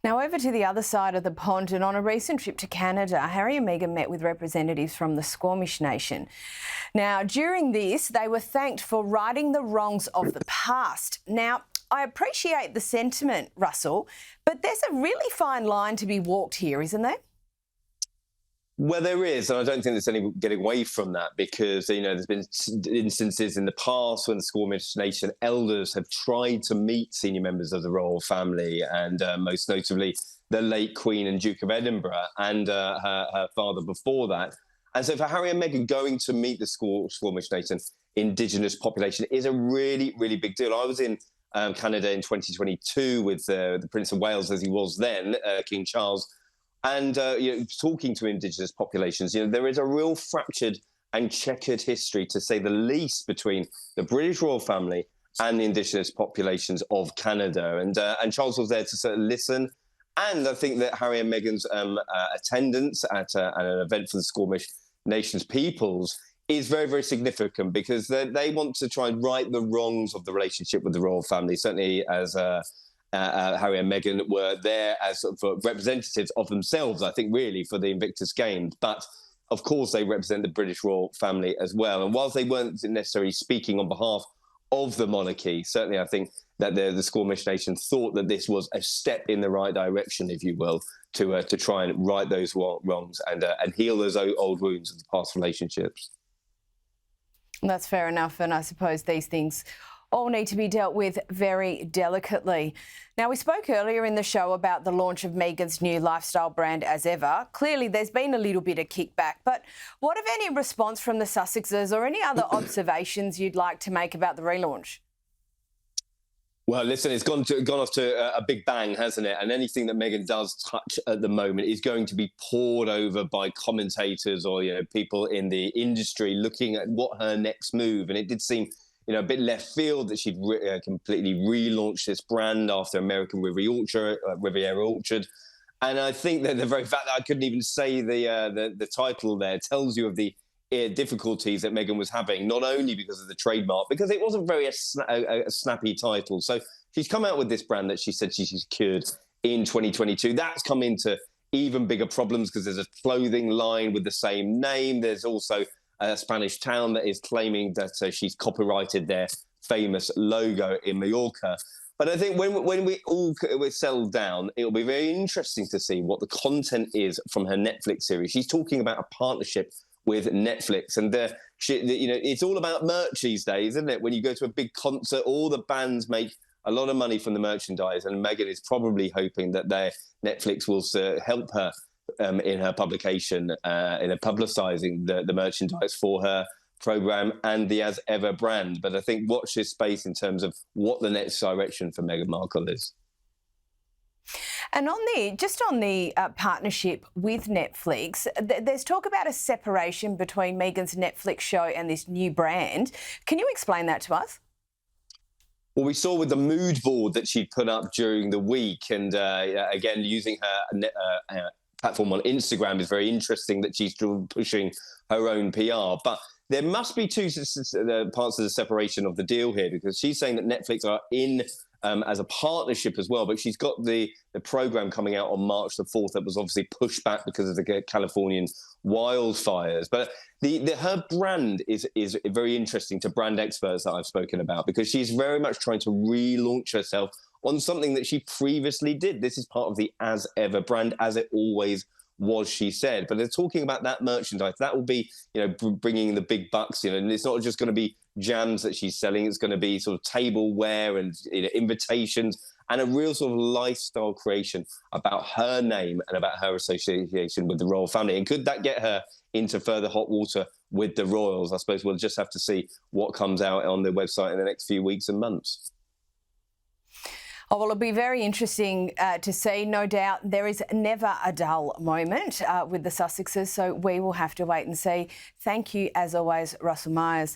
Now over to the other side of the pond, and on a recent trip to Canada, Harry and Meghan met with representatives from the Squamish Nation. Now, during this, they were thanked for righting the wrongs of the past. Now, I appreciate the sentiment, Russell, but there's a really fine line to be walked here, isn't there? Well, there is, and I don't think there's any getting away from that because, there's been instances in the past when the Squamish Nation elders have tried to meet senior members of the royal family and most notably the late Queen and Duke of Edinburgh and her father before that. And so for Harry and Meghan going to meet the Squamish Nation indigenous population is a really, really big deal. I was in Canada in 2022 with the Prince of Wales, as he was then, King Charles, and talking to indigenous populations. There is a real fractured and checkered history, to say the least, between the British royal family and the indigenous populations of Canada. And Charles was there to sort of listen. And I think that Harry and Meghan's attendance at an event for the Squamish Nation's peoples is very, very significant because they want to try and right the wrongs of the relationship with the royal family, certainly as Harry and Meghan were there as sort of representatives of themselves, I think, really, for the Invictus Games. But, of course, they represent the British royal family as well. And whilst they weren't necessarily speaking on behalf of the monarchy, certainly I think that the Squamish Nation thought that this was a step in the right direction, if you will, to try and right those wrongs and heal those old wounds of the past relationships. That's fair enough. And I suppose these things all need to be dealt with very delicately. Now, we spoke earlier in the show about the launch of Meghan's new lifestyle brand, As Ever. Clearly, there's been a little bit of kickback, but what, if any, response from the Sussexes or any other observations you'd like to make about the relaunch? Well, listen, it's gone off to a big bang, hasn't it? And anything that Meghan does touch at the moment is going to be poured over by commentators or people in the industry looking at what her next move. And it did seem a bit left field that she'd completely relaunched this brand after American Riviera Orchard. And I think that the very fact that I couldn't even say the title there tells you of the difficulties that Meghan was having, not only because of the trademark, because it wasn't very a snappy title. So she's come out with this brand that she said she secured in 2022. That's come into even bigger problems because there's a clothing line with the same name. There's also a Spanish town that is claiming that she's copyrighted their famous logo in Mallorca. But I think when we're settled down, it'll be very interesting to see what the content is from her Netflix series. She's talking about a partnership with Netflix, and it's all about merch these days, isn't it? When you go to a big concert, all the bands make a lot of money from the merchandise, and Meghan is probably hoping that their Netflix will help her in her publication, in publicising the merchandise for her programme and the As Ever brand. But I think watch this space in terms of what the next direction for Meghan Markle is. And on the partnership with Netflix, there's talk about a separation between Meghan's Netflix show and this new brand. Can you explain that to us? Well, we saw with the mood board that she'd put up during the week, and again, using her platform on Instagram is very interesting that she's still pushing her own PR. But there must be two parts of the separation of the deal here, because she's saying that Netflix are in as a partnership as well, but she's got the program coming out on March the 4th that was obviously pushed back because of the Californian wildfires. But her brand is very interesting to brand experts that I've spoken about, because she's very much trying to relaunch herself on something that she previously did. This is part of the As Ever brand, as it always was, she said. But they're talking about that merchandise. That will be, bringing the big bucks, and it's not just going to be jams that she's selling. It's going to be sort of tableware and invitations and a real sort of lifestyle creation about her name and about her association with the royal family. And could that get her into further hot water with the royals? I suppose we'll just have to see what comes out on the website in the next few weeks and months. Oh, well, it'll be very interesting to see. No doubt there is never a dull moment with the Sussexes, so we will have to wait and see. Thank you, as always, Russell Myers.